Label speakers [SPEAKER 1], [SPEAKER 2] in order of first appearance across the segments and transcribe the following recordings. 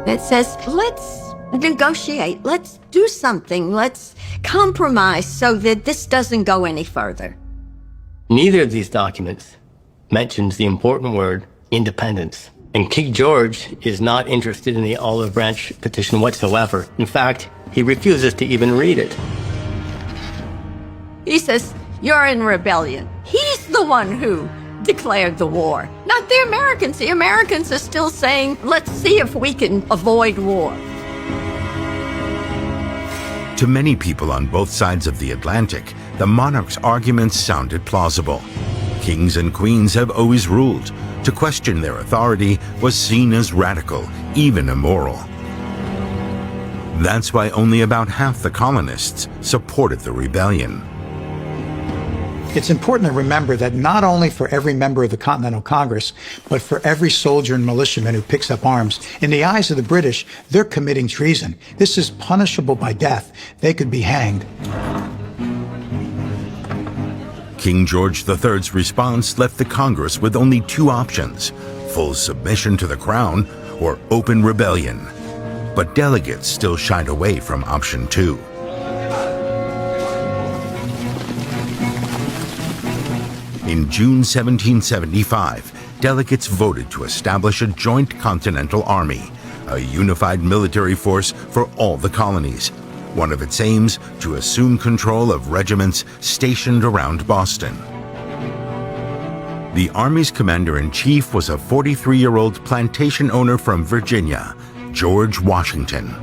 [SPEAKER 1] that says, let's negotiate, let's do something, let's compromise so that this doesn't go any further.
[SPEAKER 2] Neither of these documents mentions the important word independence. And King George is not interested in the olive branch petition whatsoever. In fact, he refuses to even read it.
[SPEAKER 1] He says, you're in rebellion. He's the one who declared the war, not the Americans. The Americans are still saying, let's see if we can avoid war.
[SPEAKER 3] To many people on both sides of the Atlantic, the monarch's arguments sounded plausible. Kings and queens have always ruled. To question their authority was seen as radical, even immoral. That's why only about half the colonists supported the rebellion.
[SPEAKER 4] It's important to remember that not only for every member of the Continental Congress, but for every soldier and militiaman who picks up arms, in the eyes of the British, they're committing treason. This is punishable by death. They could be hanged.
[SPEAKER 3] King George III's response left the Congress with only two options: full submission to the crown or open rebellion. But delegates still shied away from option 2. In June 1775, delegates voted to establish a joint continental army, a unified military force for all the colonies. One of its aims, to assume control of regiments stationed around Boston. The Army's commander-in-chief was a 43-year-old plantation owner from Virginia, George Washington.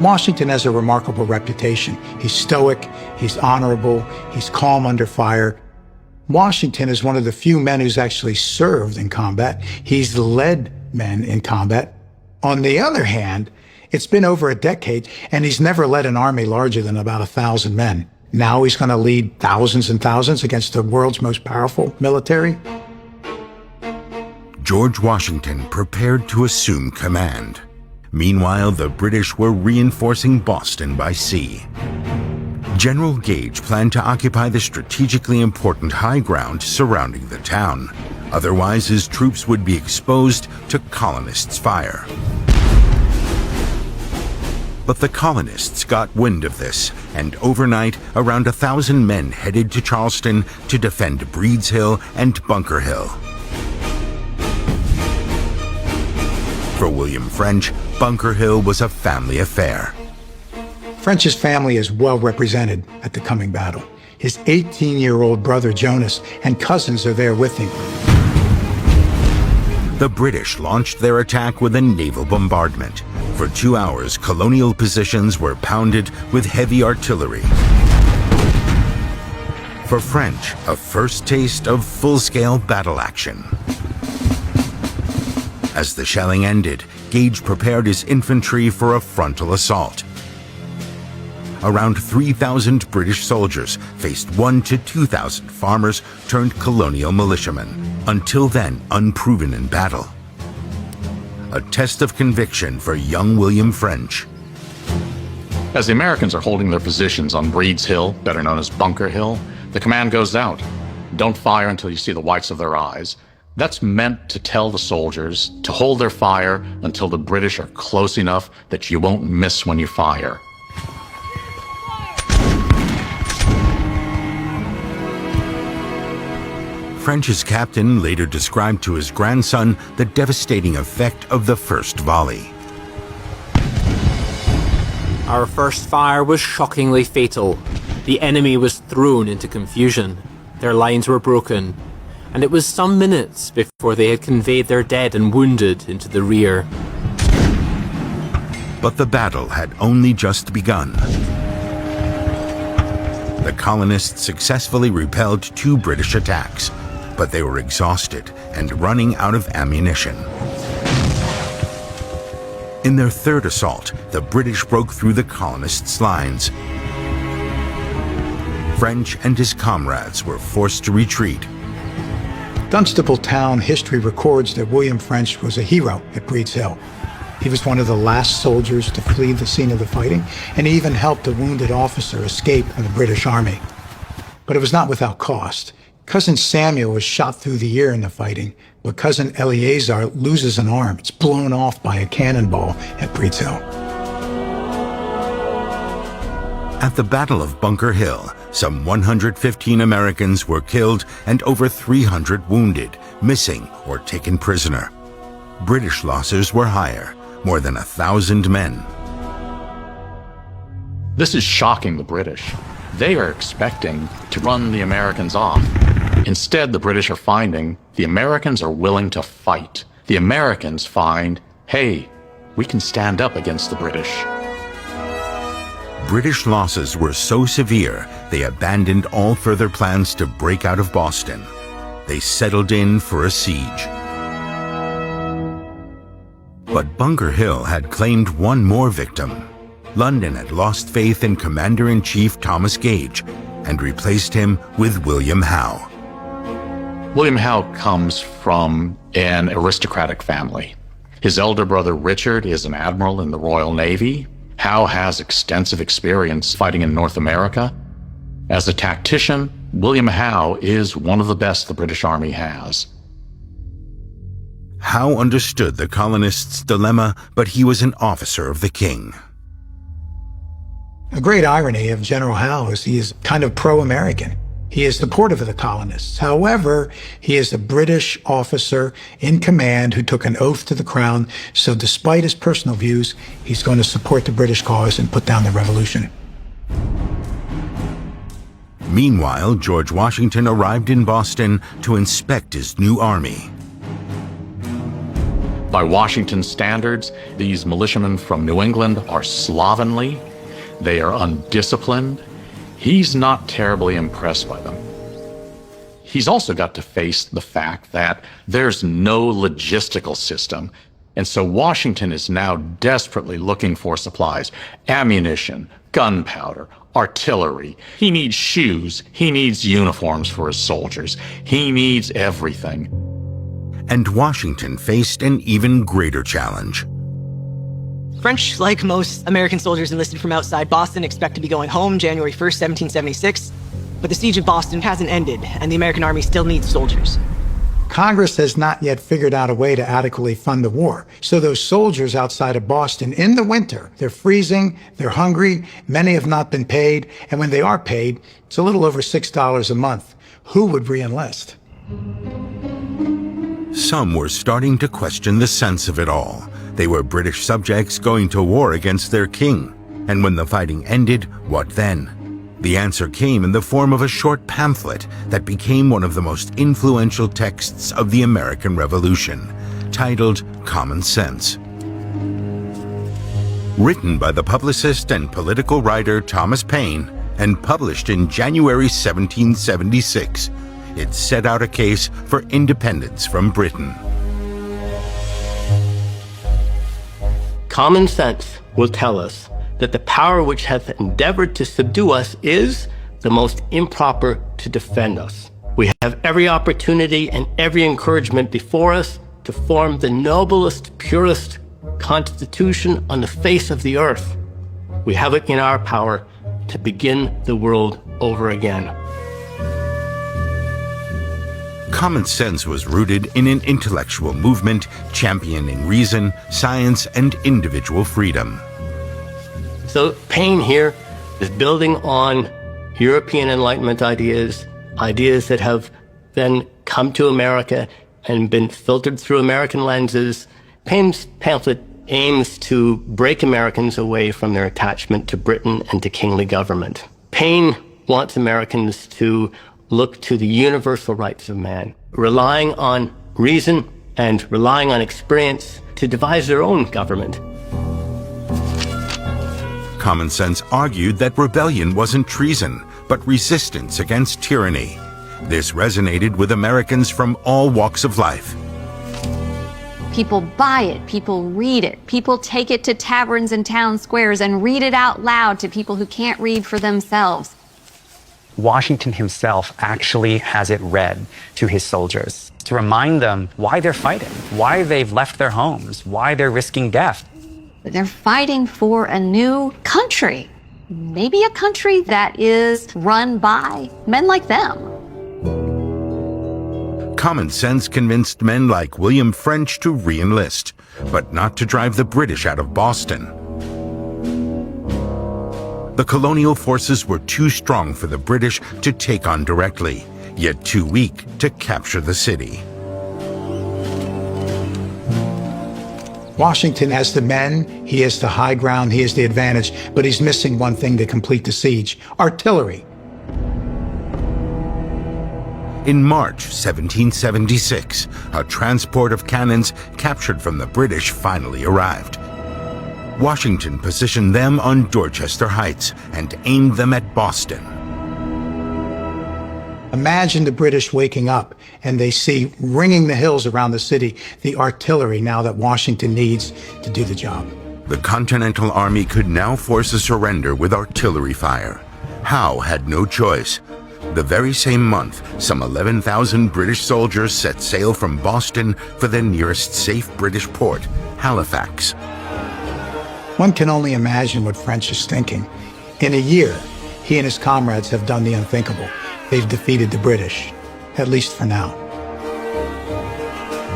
[SPEAKER 4] Washington has a remarkable reputation. He's stoic, he's honorable, he's calm under fire. Washington is one of the few men who's actually served in combat. He's led men in combat. On the other hand, it's been over a decade, and he's never led an army larger than about 1,000 men. Now he's going to lead thousands and thousands against the world's most powerful military.
[SPEAKER 3] George Washington prepared to assume command. Meanwhile, the British were reinforcing Boston by sea. General Gage planned to occupy the strategically important high ground surrounding the town. Otherwise, his troops would be exposed to colonists' fire. But the colonists got wind of this, and overnight, around 1,000 men headed to Charleston to defend Breed's Hill and Bunker Hill. For William French, Bunker Hill was a family affair.
[SPEAKER 4] French's family is well represented at the coming battle. His 18-year-old brother Jonas and cousins are there with him.
[SPEAKER 3] The British launched their attack with a naval bombardment. For 2 hours, colonial positions were pounded with heavy artillery. For French, a first taste of full-scale battle action. As the shelling ended, Gage prepared his infantry for a frontal assault. Around 3,000 British soldiers faced 1,000 to 2,000 farmers turned colonial militiamen, until then unproven in battle. A test of conviction for young William French.
[SPEAKER 5] As the Americans are holding their positions on Breed's Hill, better known as Bunker Hill, the command goes out. Don't fire until you see the whites of their eyes. That's meant to tell the soldiers to hold their fire until the British are close enough that you won't miss when you fire.
[SPEAKER 3] French's captain later described to his grandson the devastating effect of the first volley.
[SPEAKER 6] Our first fire was shockingly fatal. The enemy was thrown into confusion. Their lines were broken, and it was some minutes before they had conveyed their dead and wounded into the rear.
[SPEAKER 3] But the battle had only just begun. The colonists successfully repelled 2 British attacks, but they were exhausted and running out of ammunition. In their third assault, the British broke through the colonists' lines. French and his comrades were forced to retreat.
[SPEAKER 4] Dunstable town history records that William French was a hero at Breed's Hill. He was one of the last soldiers to flee the scene of the fighting, and he even helped a wounded officer escape from the British Army. But it was not without cost. Cousin Samuel was shot through the ear in the fighting. But cousin Eleazar loses an arm. It's blown off by a cannonball at Breeds Hill.
[SPEAKER 3] At the Battle of Bunker Hill, some 115 Americans were killed and over 300 wounded, missing, or taken prisoner. British losses were higher, more than 1,000 men.
[SPEAKER 5] This is shocking the British. They are expecting to run the Americans off. Instead, the British are finding the Americans are willing to fight. The Americans find, hey, we can stand up against the British.
[SPEAKER 3] British losses were so severe, they abandoned all further plans to break out of Boston. They settled in for a siege. But Bunker Hill had claimed one more victim. London had lost faith in Commander-in-Chief Thomas Gage and replaced him with William Howe.
[SPEAKER 5] William Howe comes from an aristocratic family. His elder brother Richard is an admiral in the Royal Navy. Howe has extensive experience fighting in North America. As a tactician, William Howe is one of the best the British Army has.
[SPEAKER 3] Howe understood the colonists' dilemma, but he was an officer of the king.
[SPEAKER 4] A great irony of General Howe is he is kind of pro-American. He is supportive of the colonists. However, he is a British officer in command who took an oath to the crown. So despite his personal views, he's going to support the British cause and put down the revolution.
[SPEAKER 3] Meanwhile, George Washington arrived in Boston to inspect his new army.
[SPEAKER 5] By Washington's standards, these militiamen from New England are slovenly. They are undisciplined. He's not terribly impressed by them. He's also got to face the fact that there's no logistical system. And so Washington is now desperately looking for supplies, ammunition, gunpowder, artillery. He needs shoes. He needs uniforms for his soldiers. He needs everything.
[SPEAKER 3] And Washington faced an even greater challenge.
[SPEAKER 7] French, like most American soldiers enlisted from outside Boston, expect to be going home January 1st, 1776. But the siege of Boston hasn't ended, and the American army still needs soldiers.
[SPEAKER 4] Congress has not yet figured out a way to adequately fund the war. So those soldiers outside of Boston in the winter, they're freezing, they're hungry, many have not been paid, and when they are paid, it's a little over $6 a month. Who would re-enlist?
[SPEAKER 3] Some were starting to question the sense of it all. They were British subjects going to war against their king. And when the fighting ended, what then? The answer came in the form of a short pamphlet that became one of the most influential texts of the American Revolution, titled Common Sense. Written by the publicist and political writer Thomas Paine and published in January 1776, it set out a case for independence from Britain.
[SPEAKER 2] Common sense will tell us that the power which hath endeavored to subdue us is the most improper to defend us. We have every opportunity and every encouragement before us to form the noblest, purest constitution on the face of the earth. We have it in our power to begin the world over again.
[SPEAKER 3] Common Sense was rooted in an intellectual movement championing reason, science, and individual freedom.
[SPEAKER 2] So Paine here is building on European Enlightenment ideas that have then come to America and been filtered through American lenses. Paine's pamphlet aims to break Americans away from their attachment to Britain and to kingly government. Paine wants Americans to look to the universal rights of man, relying on reason and relying on experience to devise their own government.
[SPEAKER 3] Common Sense argued that rebellion wasn't treason, but resistance against tyranny. This resonated with Americans from all walks of life.
[SPEAKER 8] People buy it, people read it, people take it to taverns and town squares and read it out loud to people who can't read for themselves.
[SPEAKER 9] Washington himself actually has it read to his soldiers to remind them why they're fighting, why they've left their homes, why they're risking death.
[SPEAKER 8] They're fighting for a new country, maybe a country that is run by men like them.
[SPEAKER 3] Common sense convinced men like William French to re-enlist, but not to drive the British out of Boston. The colonial forces were too strong for the British to take on directly, yet too weak to capture the city.
[SPEAKER 4] Washington has the men, he has the high ground, he has the advantage, but he's missing one thing to complete the siege: artillery.
[SPEAKER 3] In March 1776, a transport of cannons captured from the British finally arrived. Washington positioned them on Dorchester Heights and aimed them at Boston.
[SPEAKER 4] Imagine the British waking up and they see ringing the hills around the city the artillery now that Washington needs to do the job.
[SPEAKER 3] The Continental Army could now force a surrender with artillery fire. Howe had no choice. The very same month, some 11,000 British soldiers set sail from Boston for the nearest safe British port, Halifax.
[SPEAKER 4] One can only imagine what French is thinking. In a year, he and his comrades have done the unthinkable. They've defeated the British, at least for now.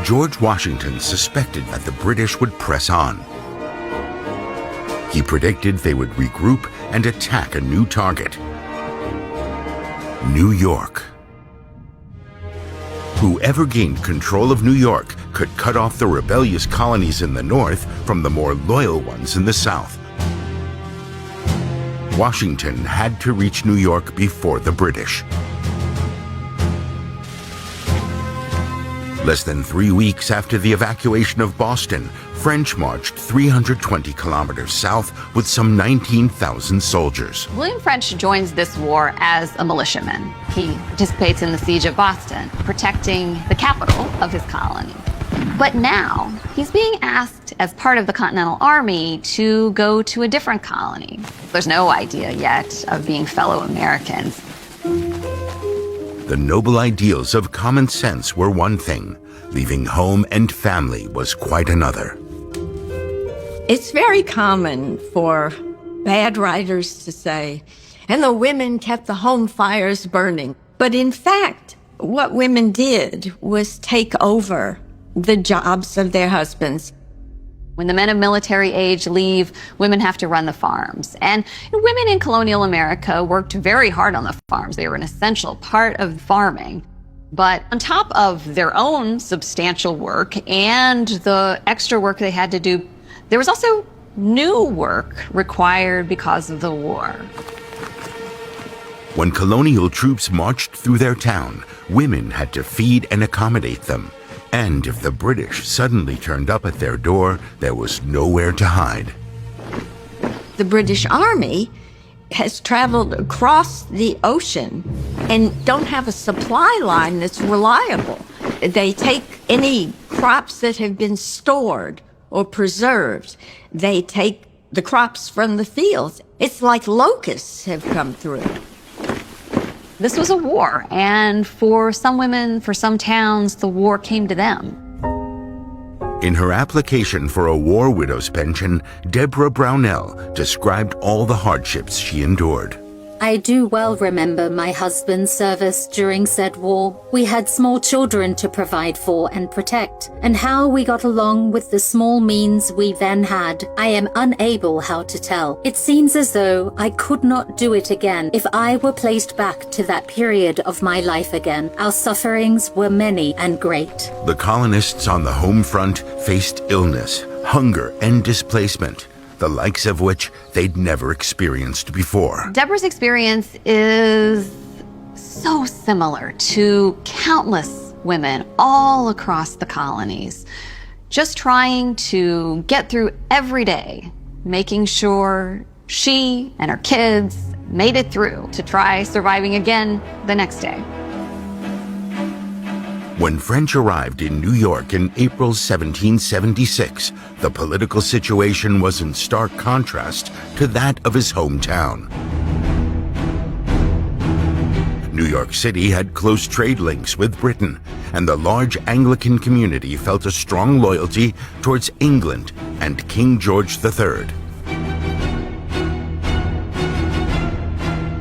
[SPEAKER 3] George Washington suspected that the British would press on. He predicted they would regroup and attack a new target: New York. Whoever gained control of New York could cut off the rebellious colonies in the north from the more loyal ones in the south. Washington had to reach New York before the British. Less than 3 weeks after the evacuation of Boston, French marched 320 kilometers south with some 19,000 soldiers.
[SPEAKER 8] William French joins this war as a militiaman. He participates in the siege of Boston, protecting the capital of his colony. But now, he's being asked as part of the Continental Army to go to a different colony. There's no idea yet of being fellow Americans.
[SPEAKER 3] The noble ideals of common sense were one thing. Leaving home and family was quite another.
[SPEAKER 1] It's very common for bad writers to say, and the women kept the home fires burning. But in fact, what women did was take over the jobs of their husbands.
[SPEAKER 8] When the men of military age leave, women have to run the farms. And women in colonial America worked very hard on the farms. They were an essential part of farming. But on top of their own substantial work and the extra work they had to do, there was also new work required because of the war.
[SPEAKER 3] When colonial troops marched through their town, women had to feed and accommodate them. And if the British suddenly turned up at their door, there was nowhere to hide.
[SPEAKER 1] The British Army has traveled across the ocean and don't have a supply line that's reliable. They take any crops that have been stored or preserved. They take the crops from the fields. It's like locusts have come through.
[SPEAKER 8] This was a war, and for some women, for some towns, the war came to them.
[SPEAKER 3] In her application for a war widow's pension, Deborah Brownell described all the hardships she endured.
[SPEAKER 10] I do well remember my husband's service during said war. We had small children to provide for and protect, and how we got along with the small means we then had, I am unable how to tell. It seems as though I could not do it again if I were placed back to that period of my life again. Our sufferings were many and great.
[SPEAKER 3] The colonists on the home front faced illness, hunger, and displacement, the likes of which they'd never experienced before.
[SPEAKER 8] Deborah's experience is so similar to countless women all across the colonies, just trying to get through every day, making sure she and her kids made it through to try surviving again the next day.
[SPEAKER 3] When French arrived in New York in April 1776, the political situation was in stark contrast to that of his hometown. New York City had close trade links with Britain, and the large Anglican community felt a strong loyalty towards England and King George III.